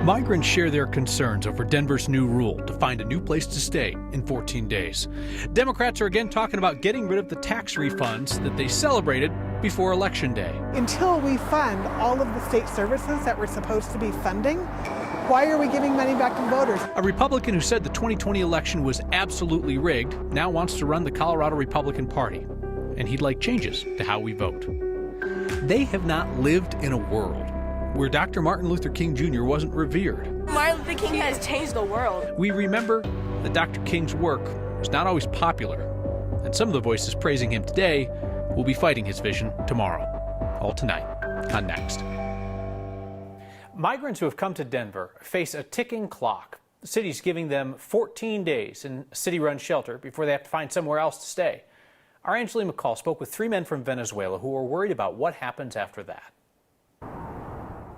Migrants share their concerns over Denver's new rule to find a new place to stay in 14 days. Democrats are again talking about getting rid of the tax refunds that they celebrated before Election Day. Until we fund all of the state services that we're supposed to be funding, why are we giving money back to voters? A Republican who said the 2020 election was absolutely rigged now wants to run the Colorado Republican Party, and he'd like changes to how we vote. They have not lived in a world where Dr. Martin Luther King Jr. wasn't revered. Martin Luther King has changed the world. We remember that Dr. King's work was not always popular, and some of the voices praising him today will be fighting his vision tomorrow. All tonight on Next. Migrants who have come to Denver face a ticking clock. The city's giving them 14 days in a city-run shelter before they have to find somewhere else to stay. Our Angela McCall spoke with 3 men from Venezuela who are worried about what happens after that.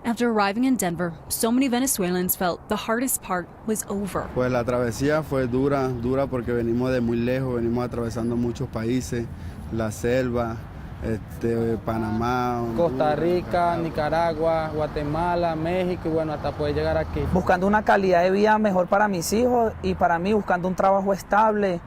After arriving in Denver, so many Venezuelans felt the hardest part was over. Pues la travesía fue dura porque venimos de muy lejos, venimos atravesando muchos países, la selva, Panamá, Costa Rica, Nicaragua, Guatemala, México y bueno, hasta poder llegar aquí. Buscando una calidad de vida mejor para mis hijos y para mí, buscando un trabajo estable,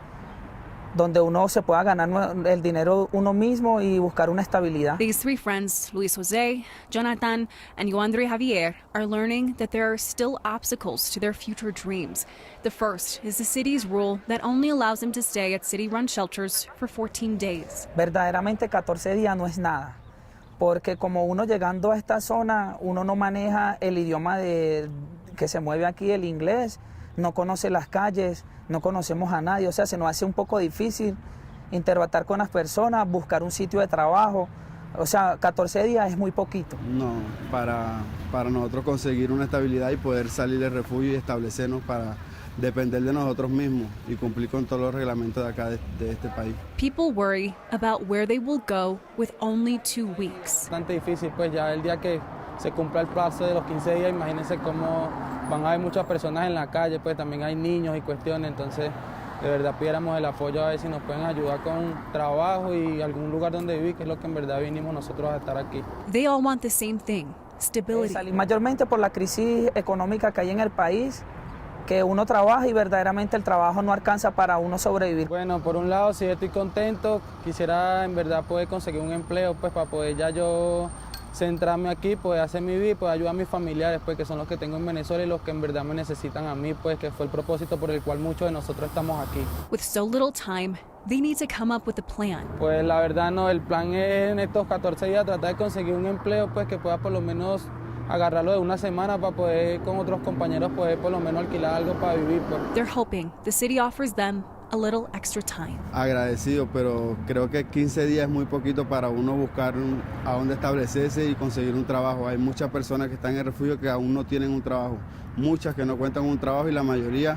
donde uno se pueda ganar el dinero uno mismo y buscar una estabilidad. These 3 friends, Luis Jose, Jonathan, and Yoandre Javier, are learning that there are still obstacles to their future dreams. The first is the city's rule that only allows them to stay at city-run shelters for 14 days. Verdaderamente 14 días no es nada, porque como uno llegando a esta zona, uno no maneja el idioma que se mueve aquí, el inglés, no conoce las calles, no conocemos a nadie, o sea, se nos hace un poco difícil interactuar con las personas, buscar un sitio de trabajo, o sea, 14 días es muy poquito. No, para nosotros conseguir una estabilidad y poder salir del refugio y establecernos para depender de nosotros mismos y cumplir con todos los reglamentos de acá de este país. People worry about where they will go with only 2 weeks. Bastante difícil, pues ya el día que se cumpla el plazo de los 15 días, imagínense cómo van a haber muchas personas en la calle, pues también hay niños y cuestiones, entonces de verdad pidiéramos el apoyo a ver si nos pueden ayudar con trabajo y algún lugar donde vivir, que es lo que en verdad vinimos nosotros a estar aquí. They all want the same thing, stability. Mayormente por la crisis económica que hay en el país, que uno trabaja y verdaderamente el trabajo no alcanza para uno sobrevivir. Bueno, por un lado sí estoy contento, quisiera en verdad poder conseguir un empleo pues para poder ya yo centrarme aquí, poder hacer mi vida, poder ayudar a mis familiares, pues que son los que tengo en Venezuela y los que en verdad me necesitan a mí, pues que fue el propósito por el cual muchos de nosotros estamos aquí. With so little time, they need to come up with a plan. Pues la verdad no, el plan es en estos 14 días tratar de conseguir un empleo pues que pueda por lo menos agarrarlo de una semana para poder con otros compañeros poder por lo menos alquilar algo para vivir. Pues. They're hoping the city offers them a little extra time. Agradecido, pero creo que 15 días es muy poquito para uno buscar a dónde establecerse y conseguir un trabajo. Hay muchas personas que están en el refugio que aún no tienen un trabajo, muchas que no cuentan con un trabajo y la mayoría,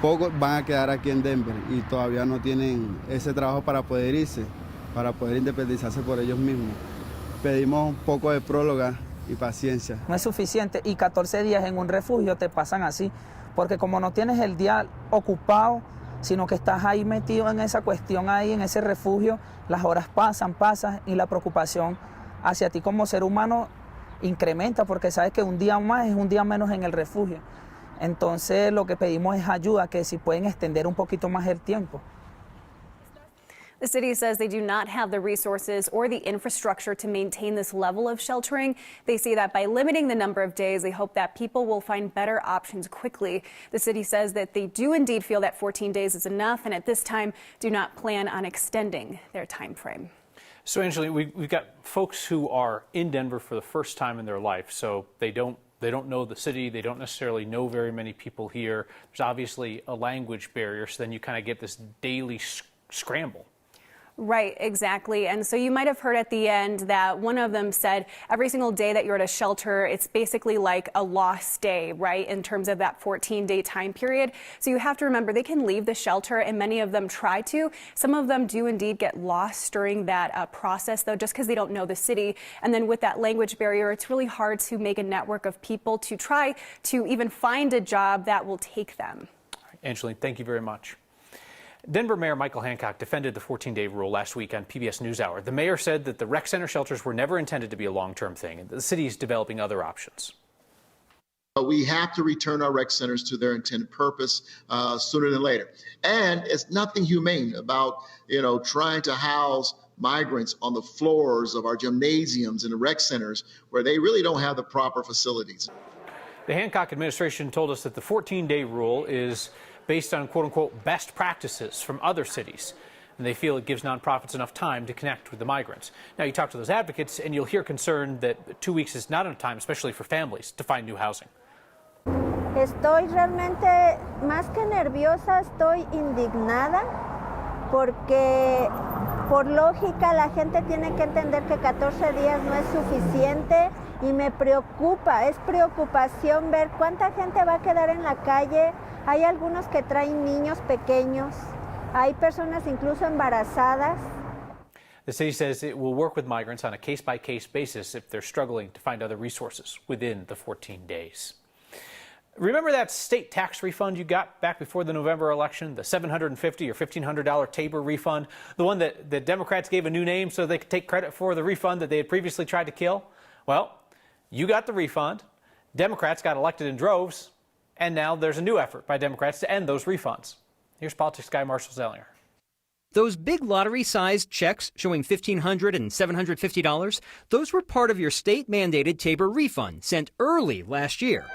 pocos van a quedar aquí en Denver y todavía no tienen ese trabajo para poder irse, para poder independizarse por ellos mismos. Pedimos un poco de próloga y paciencia. No es suficiente y 14 días en un refugio te pasan así, porque como no tienes el día ocupado, sino que estás ahí metido en esa cuestión, ahí en ese refugio, las horas pasan y la preocupación hacia ti como ser humano incrementa, porque sabes que un día más es un día menos en el refugio. Entonces lo que pedimos es ayuda, que si pueden extender un poquito más el tiempo. The city says they do not have the resources or the infrastructure to maintain this level of sheltering. They say that by limiting the number of days, they hope that people will find better options quickly. The city says that they do indeed feel that 14 days is enough, and at this time do not plan on extending their time frame. So, Angela, we've got folks who are in Denver for the first time in their life, so they don't know the city, they don't necessarily know very many people here. There's obviously a language barrier, so then you kind of get this daily scramble. Right, exactly. And so you might have heard at the end that one of them said every single day that you're at a shelter, it's basically like a lost day, right, in terms of that 14-day time period. So you have to remember they can leave the shelter, and many of them try to. Some of them do indeed get lost during that process, though, just because they don't know the city. And then with that language barrier, it's really hard to make a network of people to try to even find a job that will take them. Angeline, thank you very much. Denver Mayor Michael Hancock defended the 14-day rule last week on PBS NewsHour. The mayor said that the rec center shelters were never intended to be a long-term thing, and the city is developing other options. But we have to return our rec centers to their intended purpose sooner than later. And it's nothing humane about, trying to house migrants on the floors of our gymnasiums and the rec centers where they really don't have the proper facilities. The Hancock administration told us that the 14-day rule is based on quote-unquote best practices from other cities. And they feel it gives nonprofits enough time to connect with the migrants. Now, you talk to those advocates and you'll hear concern that 2 weeks is not enough time, especially for families, to find new housing. Estoy realmente, más que nerviosa, estoy indignada porque por lógica la gente tiene que entender que 14 días no es suficiente y me preocupa, es preocupación ver cuánta gente va a quedar en la calle. Hay algunos que traen niños pequeños, hay personas incluso embarazadas. The city says it will work with migrants on a case-by-case basis if they're struggling to find other resources within the 14 days. Remember that state tax refund you got back before the November election, the $750 or $1,500 TABOR refund, the one that the Democrats gave a new name so they could take credit for the refund that they had previously tried to kill? Well, you got the refund, Democrats got elected in droves, and now there's a new effort by Democrats to end those refunds. Here's politics guy Marshall Zellinger. Those big lottery-sized checks showing $1,500 and $750, those were part of your state-mandated TABOR refund sent early last year.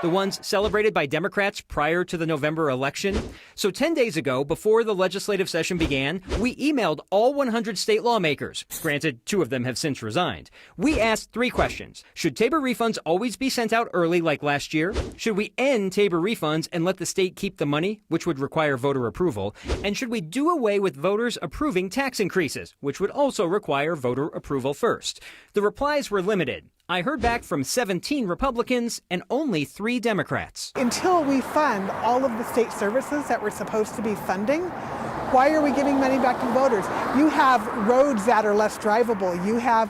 The ones celebrated by Democrats prior to the November election. So 10 days ago, before the legislative session began, we emailed all 100 state lawmakers. Granted, 2 of them have since resigned. We asked 3 questions. Should TABOR refunds always be sent out early like last year? Should we end TABOR refunds and let the state keep the money, which would require voter approval? And should we do away with voters approving tax increases, which would also require voter approval first? The replies were limited. I heard back from 17 Republicans and only 3 Democrats. Until we fund all of the state services that we're supposed to be funding, why are we giving money back to the voters? You have roads that are less drivable. You have,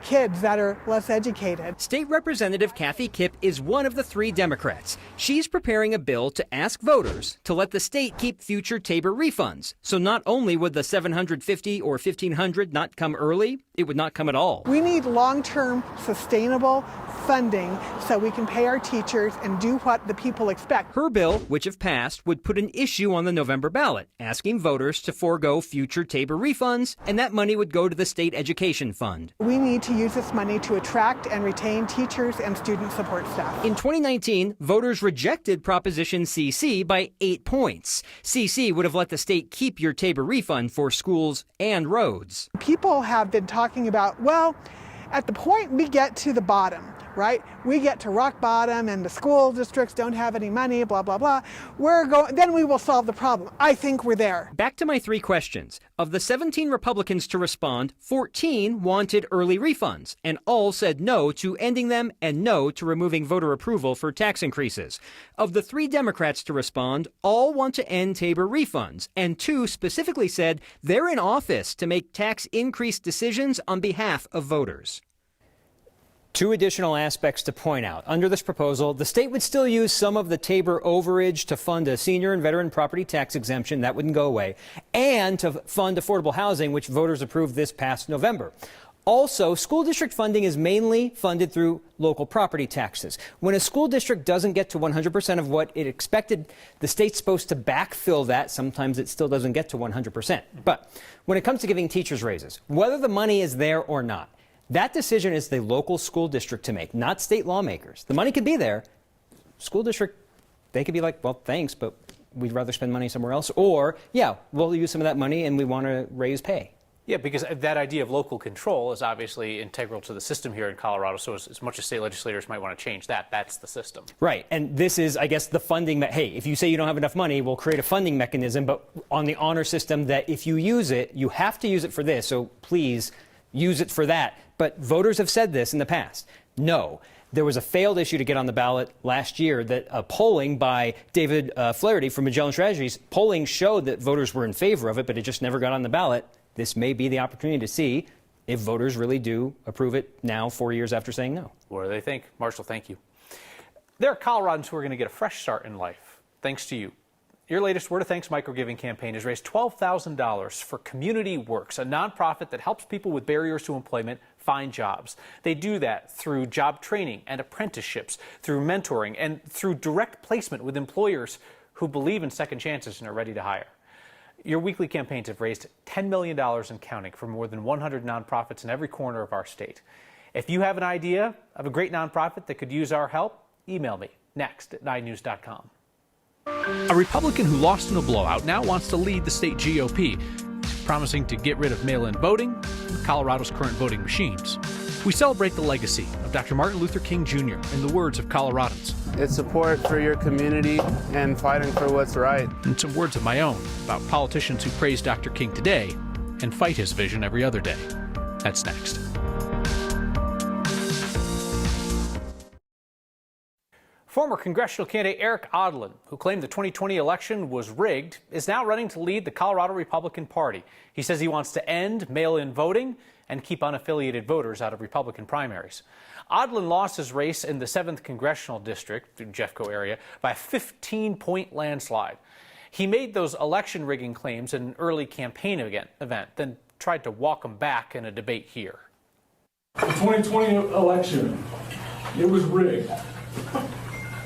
kids that are less educated. State Representative Kathy Kipp is one of the 3 Democrats. She's preparing a bill to ask voters to let the state keep future TABOR refunds. So not only would the $750 or $1,500 not come early, it would not come at all. We need long-term, sustainable funding so we can pay our teachers and do what the people expect. Her bill, which if passed, would put an issue on the November ballot, asking voters to forego future TABOR refunds, and that money would go to the state education fund. We need to use this money to attract and retain teachers and student support staff. In 2019, voters rejected Proposition CC by 8 points. CC would have let the state keep your TABOR refund for schools and roads. People have been talking about, well, at the point we get to the bottom, right? We get to rock bottom and the school districts don't have any money, blah, blah, blah. Then we will solve the problem. I think we're there. Back to my 3 questions. Of the 17 Republicans to respond, 14 wanted early refunds, and all said no to ending them and no to removing voter approval for tax increases. Of the 3 Democrats to respond, all want to end TABOR refunds, and 2 specifically said they're in office to make tax increase decisions on behalf of voters. 2 additional aspects to point out. Under this proposal, the state would still use some of the TABOR overage to fund a senior and veteran property tax exemption. That wouldn't go away. And to fund affordable housing, which voters approved this past November. Also, school district funding is mainly funded through local property taxes. When a school district doesn't get to 100% of what it expected, the state's supposed to backfill that. Sometimes it still doesn't get to 100%. But when it comes to giving teachers raises, whether the money is there or not, that decision is the local school district to make, not state lawmakers. The money could be there. School district, they could be like, well, thanks, but we'd rather spend money somewhere else. Or, yeah, we'll use some of that money and we want to raise pay. Yeah, because that idea of local control is obviously integral to the system here in Colorado. So as much as state legislators might want to change that, that's the system. Right. And this is, I guess, the funding that, hey, if you say you don't have enough money, we'll create a funding mechanism, but on the honor system that if you use it, you have to use it for this. So please use it for that. But voters have said this in the past. No. There was a failed issue to get on the ballot last year that polling by David Flaherty from Magellan Strategies, polling showed that voters were in favor of it, but it just never got on the ballot. This may be the opportunity to see if voters really do approve it now, 4 years after saying no. What do they think? Marshall, thank you. There are Coloradans who are going to get a fresh start in life, thanks to you. Your latest Word of Thanks microgiving campaign has raised $12,000 for Community Works, a nonprofit that helps people with barriers to employment find jobs. They do that through job training and apprenticeships, through mentoring, and through direct placement with employers who believe in second chances and are ready to hire. Your weekly campaigns have raised $10 million and counting for more than 100 nonprofits in every corner of our state. If you have an idea of a great nonprofit that could use our help, email me next@9news.com. A Republican who lost in a blowout now wants to lead the state GOP, promising to get rid of mail-in voting and Colorado's current voting machines. We celebrate the legacy of Dr. Martin Luther King Jr. in the words of Coloradans. It's support for your community and fighting for what's right. And some words of my own about politicians who praise Dr. King today and fight his vision every other day. That's next. Former congressional candidate Eric Odlin, who claimed the 2020 election was rigged, is now running to lead the Colorado Republican Party. He says he wants to end mail-in voting and keep unaffiliated voters out of Republican primaries. Odlin lost his race in the 7th Congressional District, the Jeffco area, by a 15-point landslide. He made those election rigging claims in an early campaign event, then tried to walk them back in a debate here. The 2020 election, it was rigged.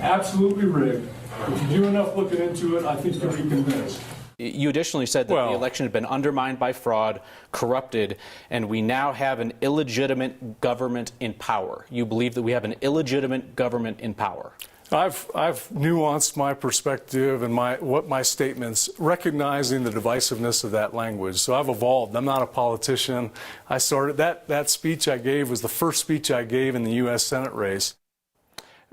Absolutely rigged. If you do enough looking into it, I think you'll be convinced. You additionally said that the election had been undermined by fraud, corrupted, and we now have an illegitimate government in power. You believe that we have an illegitimate government in power? I've nuanced my perspective and my statements, recognizing the divisiveness of that language. So I've evolved. I'm not a politician. I started that speech I gave was the first speech I gave in the U.S. Senate race.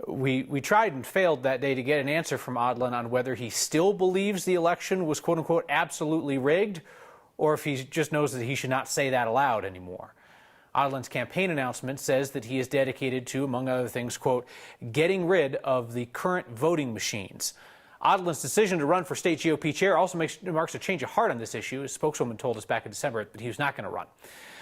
We tried and failed that day to get an answer from Odlin on whether he still believes the election was quote-unquote absolutely rigged, or if he just knows that he should not say that aloud anymore. Odlin's campaign announcement says that he is dedicated to, among other things, quote, getting rid of the current voting machines. Odlin's decision to run for state GOP chair also marks a change of heart on this issue. His spokeswoman told us back in December that he was not going to run.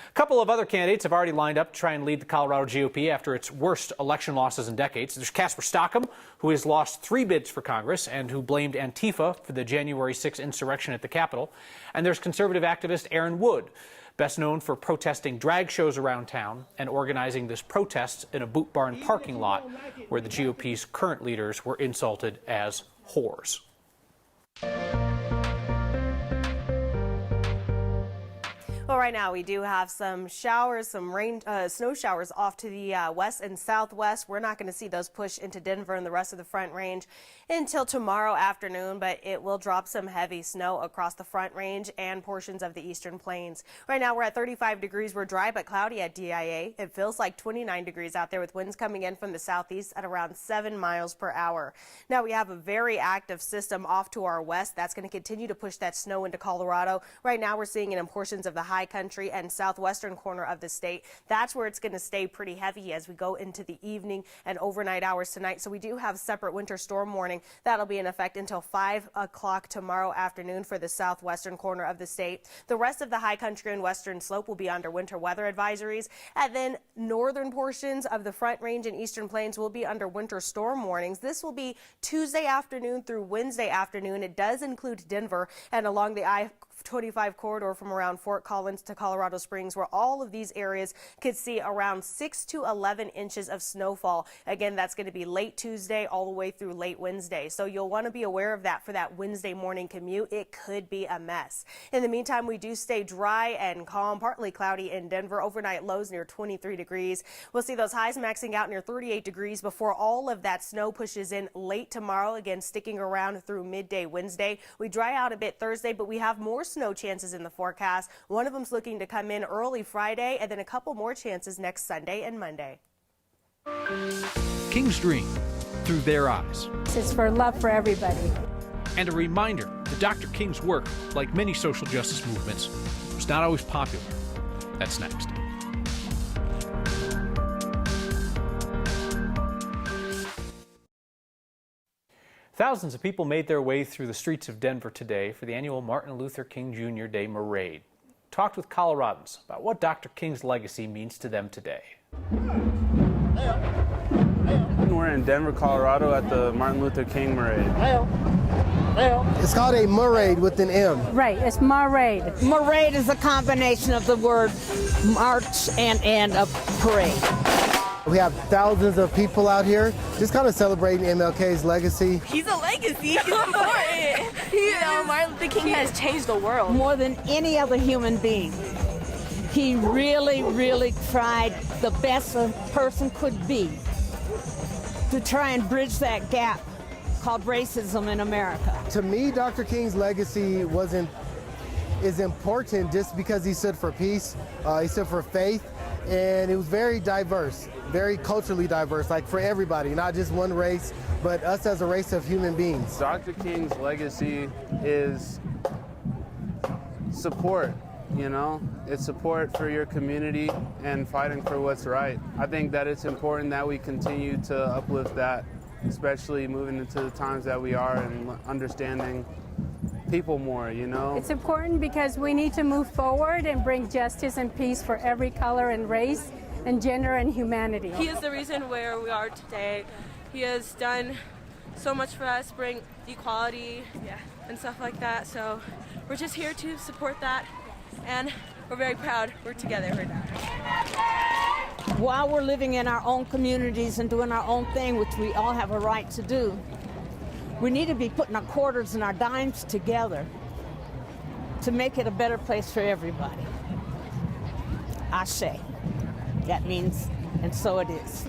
A couple of other candidates have already lined up to try and lead the Colorado GOP after its worst election losses in decades. There's Casper Stockham, who has lost 3 bids for Congress and who blamed Antifa for the January 6th insurrection at the Capitol. And there's conservative activist Aaron Wood, best known for protesting drag shows around town and organizing this protest in a Boot Barn parking lot where the GOP's current leaders were insulted as whores. Well, right now we do have some showers, some rain, snow showers off to the west and southwest. We're not going to see those push into Denver and the rest of the Front Range until tomorrow afternoon, but it will drop some heavy snow across the Front Range and portions of the Eastern Plains. Right now we're at 35 degrees. We're dry but cloudy at DIA. It feels like 29 degrees out there with winds coming in from the southeast at around 7 miles per hour. Now we have a very active system off to our west that's going to continue to push that snow into Colorado. Right now we're seeing it in portions of the high country and southwestern corner of the state. That's where it's going to stay pretty heavy as we go into the evening and overnight hours tonight. So we do have separate winter storm warning. That'll be in effect until 5 o'clock tomorrow afternoon for the southwestern corner of the state. The rest of the high country and western slope will be under winter weather advisories. And then northern portions of the Front Range and Eastern Plains will be under winter storm warnings. This will be Tuesday afternoon through Wednesday afternoon. It does include Denver and along the I-25 corridor from around Fort Collins to Colorado Springs, where all of these areas could see around 6 to 11 inches of snowfall. Again, that's going to be late Tuesday all the way through late Wednesday. So you'll want to be aware of that for that Wednesday morning commute. It could be a mess. In the meantime, we do stay dry and calm, partly cloudy in Denver. Overnight lows near 23 degrees. We'll see those highs maxing out near 38 degrees before all of that snow pushes in late tomorrow. Again, sticking around through midday Wednesday. We dry out a bit Thursday, but we have more snow chances in the forecast. One of them's looking to come in early Friday, and then a couple more chances next Sunday and Monday. King's Dream, through their eyes. It's for love for everybody. And a reminder that Dr. King's work, like many social justice movements, was not always popular. That's next. Thousands of people made their way through the streets of Denver today for the annual Martin Luther King Jr. Day Parade. Talked with Coloradans about what Dr. King's legacy means to them today. We're in Denver, Colorado at the Martin Luther King Parade. It's called a parade with an M. Right, it's marade. Marade is a combination of the word march and a parade. We have thousands of people out here just kind of celebrating MLK's legacy. He's a legacy. He's important. Martin Luther King has changed the world. More than any other human being. He really, really tried the best a person could be to try and bridge that gap called racism in America. To me, Dr. King's legacy is important just because he stood for peace, he stood for faith, and it was very diverse, very culturally diverse, like for everybody, not just one race, but us as a race of human beings. Dr. King's legacy is support, you know? It's support for your community and fighting for what's right. I think that it's important that we continue to uplift that, especially moving into the times that we are and understanding people more, you know? It's important because we need to move forward and bring justice and peace for every color and race and gender and humanity. He is the reason where we are today. He has done so much for us, bring equality and stuff like that. So we're just here to support that, and we're very proud we're together right now. While we're living in our own communities and doing our own thing, which we all have a right to do, we need to be putting our quarters and our dimes together to make it a better place for everybody. Ashe. That means, and so it is.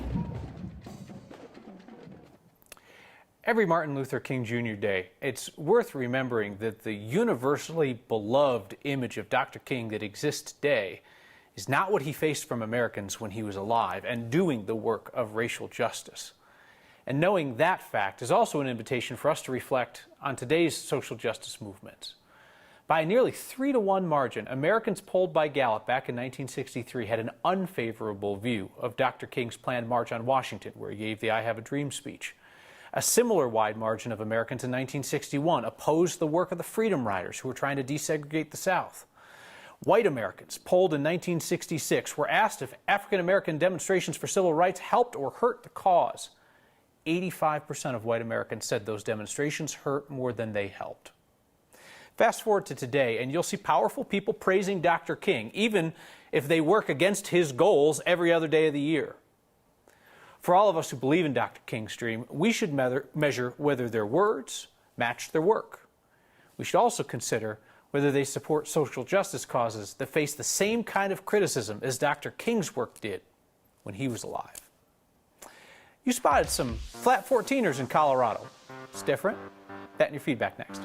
Every Martin Luther King Jr. Day, it's worth remembering that the universally beloved image of Dr. King that exists today is not what he faced from Americans when he was alive and doing the work of racial justice. And knowing that fact is also an invitation for us to reflect on today's social justice movements. By a nearly 3-to-1 margin, Americans polled by Gallup back in 1963 had an unfavorable view of Dr. King's planned march on Washington, where he gave the I Have a Dream speech. A similar wide margin of Americans in 1961 opposed the work of the Freedom Riders, who were trying to desegregate the South. White Americans, polled in 1966, were asked if African American demonstrations for civil rights helped or hurt the cause. 85% of white Americans said those demonstrations hurt more than they helped. Fast forward to today, and you'll see powerful people praising Dr. King, even if they work against his goals every other day of the year. For all of us who believe in Dr. King's dream, we should measure whether their words match their work. We should also consider whether they support social justice causes that face the same kind of criticism as Dr. King's work did when he was alive. You spotted some flat 14ers in Colorado. It's different. That and your feedback next.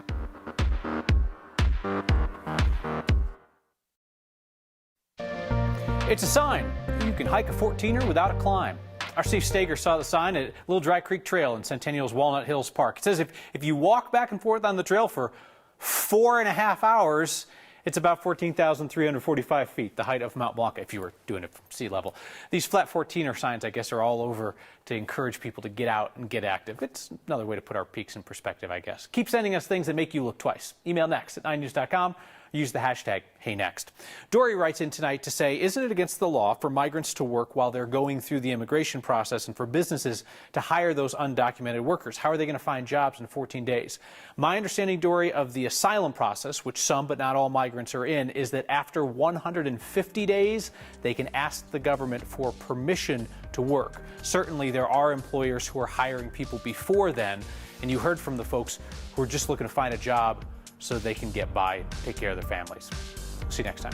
It's a sign. You can hike a 14er without a climb. Our Steve Stager saw the sign at Little Dry Creek Trail in Centennial's Walnut Hills Park. It says if you walk back and forth on the trail for 4.5 hours, it's about 14,345 feet, the height of Mount Blanc, if you were doing it from sea level. These flat 14er signs, I guess, are all over to encourage people to get out and get active. It's another way to put our peaks in perspective, I guess. Keep sending us things that make you look twice. Email next@9news.com. Use the hashtag HeyNext. Dory writes in tonight to say, isn't it against the law for migrants to work while they're going through the immigration process and for businesses to hire those undocumented workers? How are they going to find jobs in 14 days? My understanding, Dory, of the asylum process, which some but not all migrants are in, is that after 150 days, they can ask the government for permission to work. Certainly, there are employers who are hiring people before then, and you heard from the folks who are just looking to find a job so they can get by, take care of their families. See you next time.